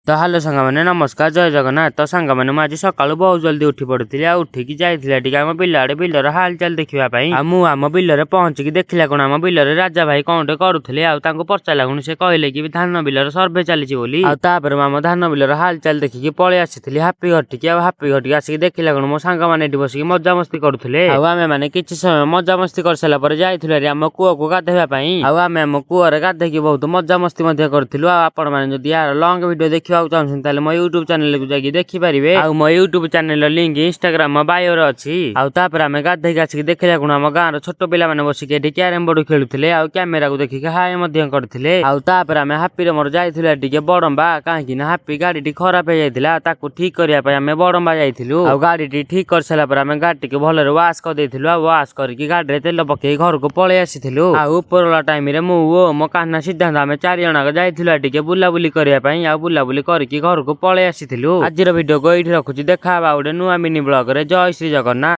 तो हेलो सांग मैंने नमस्कार जय जगन्नाथ। तो सांग मैंने आज सका बहुत जल्दी उठी पड़ी उठिकी जाइए आम बिल बिलर हाल चाल देखापी आम बिल पहुंचिकी देखला कौन आम बिल राजा भाई कौन करुले पचारा कौन से कहले कि धान बिलर सर्भे चली आम धान बिलर हाल चाल देखिकी पलि आसी हापी घटिकी हापी घटिकी आसिक देखला कौन मो सांग मैंने बसिक मजा मस्ती करुले आम मैंने किसी समय मजा मस्ती कर सारा पर जाइए आम कूह को गाधेवाई आम आम कूअर गाधेकी बहुत मजा मस्ती करूँ। आपण मैंने जब यार लंग वीडियो देखा चाहते मो यूट्यूब चैनल को जाकि देखिपारे मो YouTube channel link Instagram bio अच्छी आम गाधेक आसिक देखला कौन आम गाँव छोट पिला मैंने बसिक क्यारम बोर्ड खेलुले कैमेरा को देखिक हाय करते आम हापी मोर जाइए बड़म्बा कहीं हापी गाड़ी खराब हो जाता ठीक करने बड़म्बा जाइलु गाड़ी ठीक कर सारा आम गाड़ी के भल वाश कर वाश करके गाड़ी तेल पकई घर को पलि आसी उपरला टाइम मो कान्हा सिद्धांत आम 4 जन जाइए बुलाबुली करने बुलाबुली करके घर को पलि आसी आज वीडियो को ये रखुची देखा गोटे नुआ मिनी ब्लॉग रे। जय श्री जगन्नाथ।